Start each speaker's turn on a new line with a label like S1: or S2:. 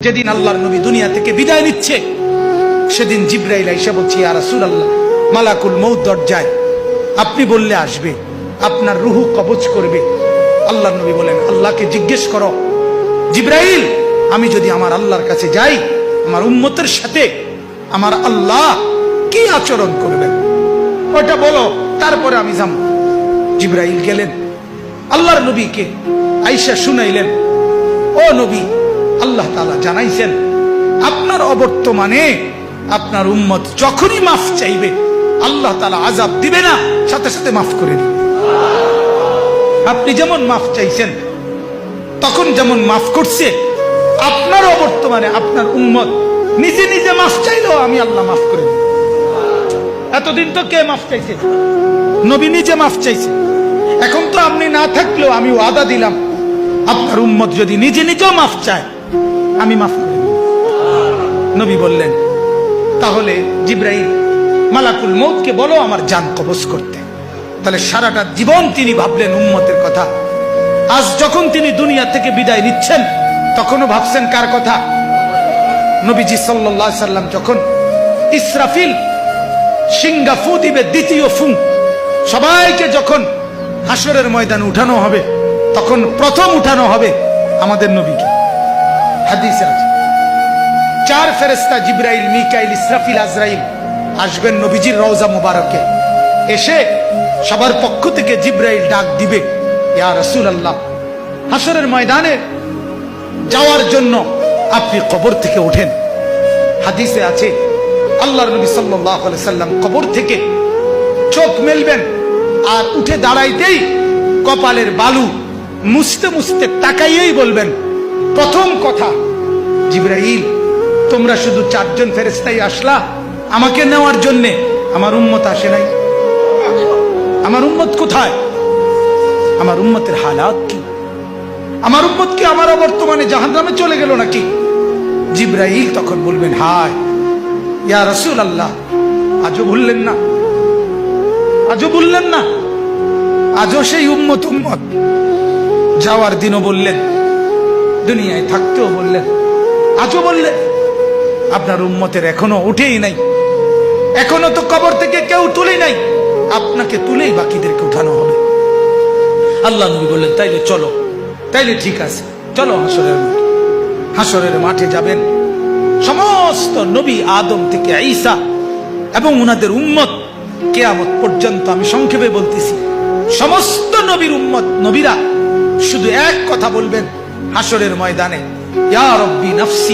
S1: যেদিন আল্লাহর নবী দুনিয়া থেকে বিদায় নিচ্ছে, সেদিন জিবরাইল আইসা বলছে, ইয়া রাসূলুল্লাহ, মালাকুল মউত দরজায়, আপনি বললে আসবে, আপনার রুহু কবজ করবে। আল্লাহর নবী বলেন, আল্লাহকে জিজ্ঞেস করো জিবরাইল, আমি যদি আমার আল্লাহর কাছে যাই, আমার উম্মতের সাথে আমার আল্লাহ কি আচরণ করবেন, ওটা বলো, তারপরে আমি যাব। জিবরাইল গেলেন, আল্লাহর নবীকে আয়েশা শুনাইলেন, ও নবী, আল্লাহ তাআলা জানাইছেন আপনার অবর্তমানে আপনার উম্মত যখনই মাফ চাইবে, আল্লাহ তাআলা আযাব দিবে না, সাথে সাথে মাফ করে দিবে। আপনি যেমন মাফ চাইছেন, তখন যেমন মাফ করছে, আপনার অবর্তমানে আপনার উম্মত নিজে নিজে মাফ চাইলেও আমি আল্লাহ মাফ করে দিই। এতদিন তো কে মাফ চাইছে? নবী নিজে মাফ চাইছে। এখন তো আপনি না থাকলেও আমি ওয়াদা দিলাম, আপনার উম্মত যদি নিজে নিজেও মাফ চায়, আমি মাফ করে দিই। নবী বললেন, তাহলে জিবরাইল, মালাকুল মউতকে বলো আমার জান কবজ করতে। তাহলে সারাটা জীবন তিনি ভাবলেন উম্মতের কথা। আজ যখন তিনি দুনিয়া থেকে বিদায় নিচ্ছেন, তখনও ভাবছেন কার কথা? নবীজি সাল্লাল্লাহু আলাইহি সাল্লাম যখন ইসরাফিল সিংহা ফু দিবে, দ্বিতীয় ফু, সবাইকে যখন হাসরের ময়দানে উঠানো হবে, তখন প্রথম উঠানো হবে আমাদের নবীকে। হাদিসে আছে, 4 ফেরেশতা জিবরাইল, মিকাইল, ইসরাফিল, আজরাইল আসবেন নবীজির রওজা মুবারকে। এসে সবার পক্ষ থেকে জিবরাইল ডাক দিবে, ইয়া রাসূলুল্লাহ, হাসরের ময়দানে যাওয়ার জন্য আপনি কবর থেকে ওঠেন। হাদিসে আছে, আল্লাহর নবী সাল্লাল্লাহু আলাইহি সাল্লাম কবর থেকে চোখ মেলবেন, আর উঠে দাঁড়াইতেই কপালের বালু মুছতে মুছতে তাকাইয়েই বলবেন, প্রথম কথা, জিবরাইল, তোমরা শুধু 4 জন ফেরেশতাই আসলা আমাকে নেওয়ার জন্য, আমার উম্মত আসে নাই। আমার উম্মত কোথায়? আমার উম্মতের হালাত কি? আমার উম্মত কি আমার বর্তমানে জাহান্নামে চলে গেল নাকি? জিবরাইল তখন বলবেন, হায় ইয়া রাসূলুল্লাহ, আজও ভুললেন না, আজও ভুললেন না, আজও সেই উম্মত যাওয়ার দিনও বললেন, দুনিয়ায় থাকতেও বললেন, আজও বললেন। আপনার উম্মতের এখনো উঠেই নাই, এখনো তো কবর থেকে কেউ তুলে নাই, আপনাকে তুলেই বাকিদেরকে উঠানো হবে। আল্লাহ নবী বললেন, তাইলে চলো, তাইলে ঠিক আছে, চলো হাসরের মাঠে। হাসরের মাঠে যাবেন সমস্ত নবী, আদম থেকে ঈসা এবং উনাদের উম্মত কিয়ামত পর্যন্ত। আমি সংক্ষেপে বলতেছি, সমস্ত নবীর উম্মত, নবীরা শুধু এক কথা বলবেন হাসরের ময়দানে, ইয়া রব্বি নাফসি